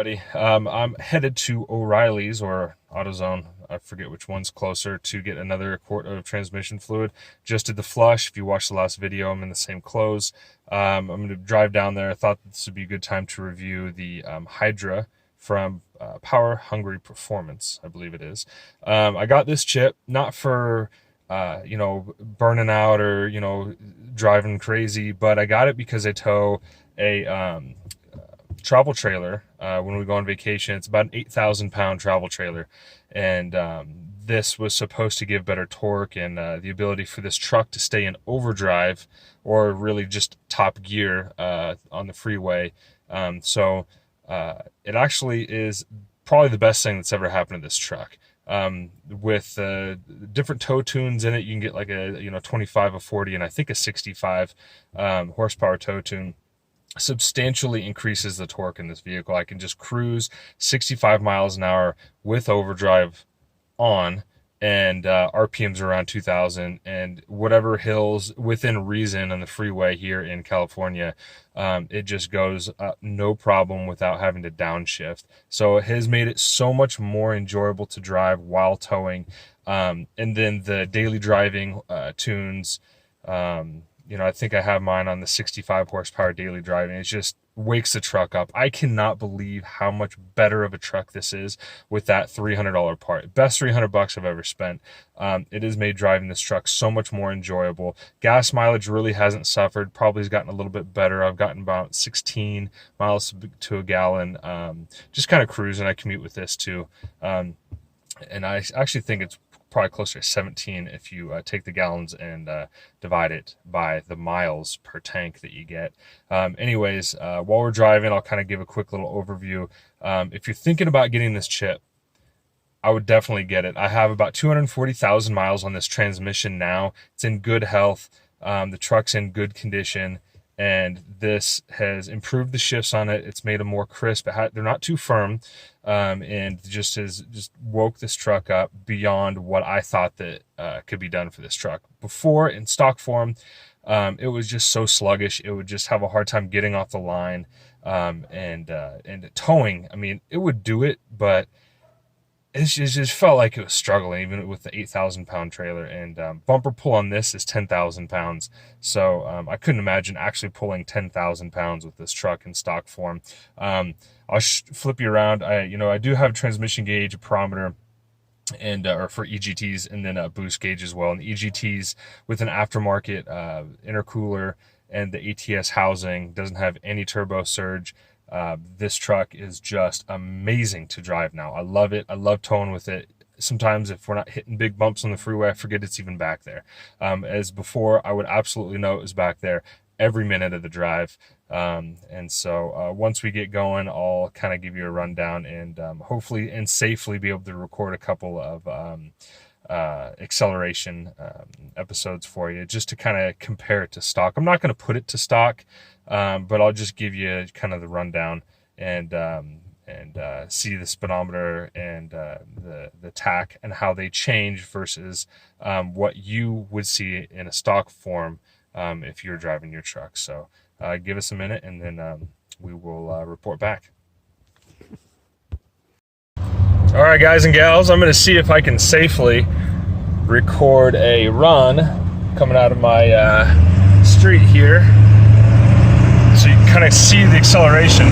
Buddy, I'm headed to O'Reilly's or AutoZone. I forget which one's closer to get another quart of transmission fluid. Just did the flush. If you watched the last video, I'm in the same clothes. I'm going to drive down there. I thought this would be a good time to review the Hydra from PowerHungryPerformance, I believe it is. I got this chip not for burning out or driving crazy, but I got it because I tow a travel trailer when we go on vacation. It's about an 8,000 pound travel trailer, and this was supposed to give better torque and the ability for this truck to stay in overdrive or really just top gear on the freeway. So it actually is probably the best thing that's ever happened to this truck. With different tow tunes in it, you can get like a 25, a 40, and I think a 65 horsepower tow tune. Substantially increases the torque in this vehicle. I can just cruise 65 miles an hour with overdrive on, and RPMs are around 2,000, and whatever hills within reason on the freeway here in California, it just goes up no problem without having to downshift. So it has made it so much more enjoyable to drive while towing. And then the daily driving tunes, I think I have mine on the 65 horsepower daily driving. It just wakes the truck up. I cannot believe how much better of a truck this is with that $300 part. Best $300 I've ever spent. It has made driving this truck so much more enjoyable. Gas mileage really hasn't suffered. Probably has gotten a little bit better. I've gotten about 16 miles to a gallon. Just kind of cruising. I commute with this too. And I actually think it's probably closer to 17 if you take the gallons and divide it by the miles per tank that you get. Anyways, while we're driving, I'll kind of give a quick little overview. If you're thinking about getting this chip, I would definitely get it. I have about 240,000 miles on this transmission now. It's in good health. The truck's in good condition, and this has improved the shifts on it. It's made them more crisp. They're not too firm, and just woke this truck up beyond what I thought that could be done for this truck. Before, in stock form, it was just so sluggish. It would just have a hard time getting off the line, and towing. I mean, it would do it, but it just felt like it was struggling, even with the 8,000 pound trailer. And bumper pull on this is 10,000 pounds. So I couldn't imagine actually pulling 10,000 pounds with this truck in stock form. I'll flip you around. I do have a transmission gauge, a barometer, and or for EGTs, and then a boost gauge as well. And the EGTs with an aftermarket intercooler and the ATS housing, doesn't have any turbo surge. This truck is just amazing to drive now. I love it. I love towing with it. Sometimes if we're not hitting big bumps on the freeway, I forget it's even back there. As before, I would absolutely know it was back there every minute of the drive. And so once we get going, I'll kind of give you a rundown and hopefully and safely be able to record a couple of acceleration episodes for you, just to kind of compare it to stock. I'm not going to put it to stock, but I'll just give you kind of the rundown and see the speedometer and the tach and how they change versus what you would see in a stock form if you're driving your truck. So give us a minute, and then we will report back. All right, guys and gals, I'm going to see if I can safely record a run coming out of my street here, so you can kind of see the acceleration.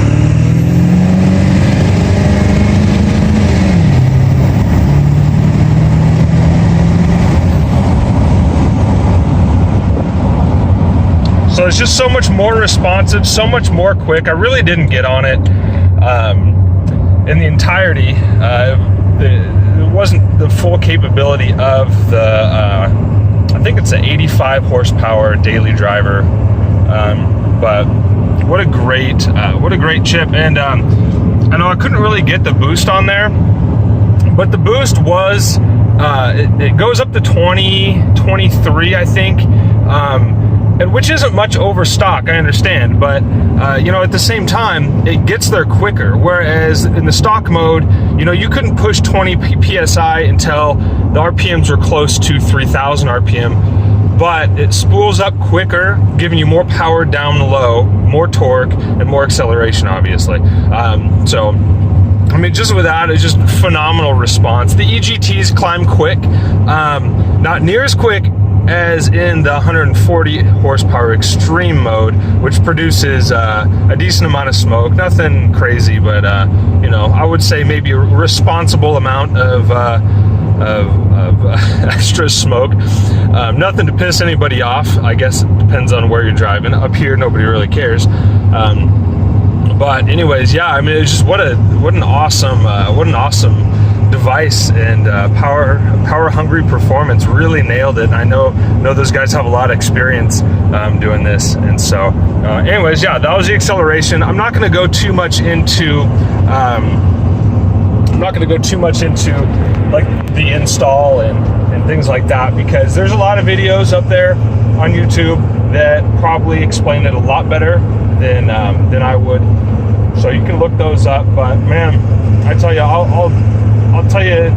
So it's just so much more responsive, so much more quick. I really didn't get on it in the entirety. It wasn't the full capability of the, I think it's an 85 horsepower daily driver. But what a great chip. And I know I couldn't really get the boost on there, but the boost was, it goes up to 20, 23, I think. And which isn't much over stock, I understand, but at the same time, it gets there quicker. Whereas in the stock mode, you couldn't push 20 psi until the RPMs were close to 3,000 RPM, but it spools up quicker, giving you more power down low, more torque, and more acceleration, obviously. So mean, just with that, it's just phenomenal response. The EGTs climb quick, not near as quick as in the 140 horsepower extreme mode, which produces a decent amount of smoke. Nothing crazy, but you know, I would say maybe a responsible amount of extra smoke. Nothing to piss anybody off. I guess it depends on where you're driving. Up here, nobody really cares. But anyways, yeah, I mean, it's just what an awesome device, and PowerHungryPerformance really nailed it. And I know those guys have a lot of experience doing this, and so anyways, yeah, that was the acceleration. I'm not going to go too much into like the install and things like that, because there's a lot of videos up there on YouTube that probably explain it a lot better than I would. So you can look those up. But man, I tell you, I'll tell you,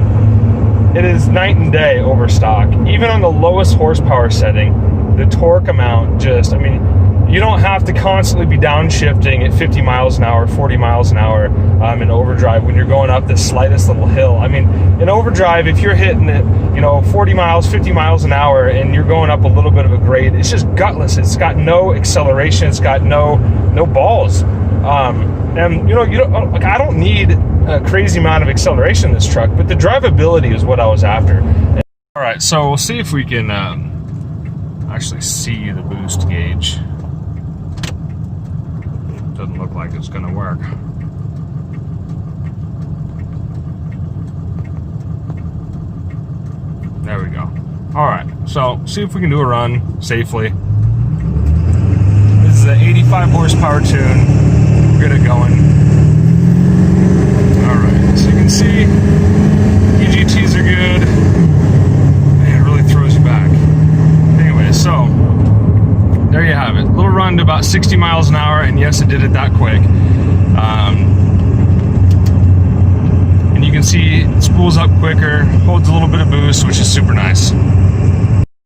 it is night and day over stock. Even on the lowest horsepower setting, the torque amount just, I mean, you don't have to constantly be downshifting at 50 miles an hour, 40 miles an hour in overdrive when you're going up the slightest little hill. I mean, in overdrive, if you're hitting it, you know, 40 miles, 50 miles an hour, and you're going up a little bit of a grade, it's just gutless. It's got no acceleration. It's got no balls. And you know, like, I don't need a crazy amount of acceleration in this truck, but the drivability is what I was after. All right, so we'll see if we can actually see the boost gauge. Doesn't look like it's going to work. There we go. All right, so see if we can do a run safely. This is an 85 horsepower tune. Get it going. All right, so you can see EGTs are good. Man, it really throws you back. Anyway, so there you have it. Little run to about 60 miles an hour, and yes, it did it that quick. And you can see it spools up quicker, holds a little bit of boost, which is super nice.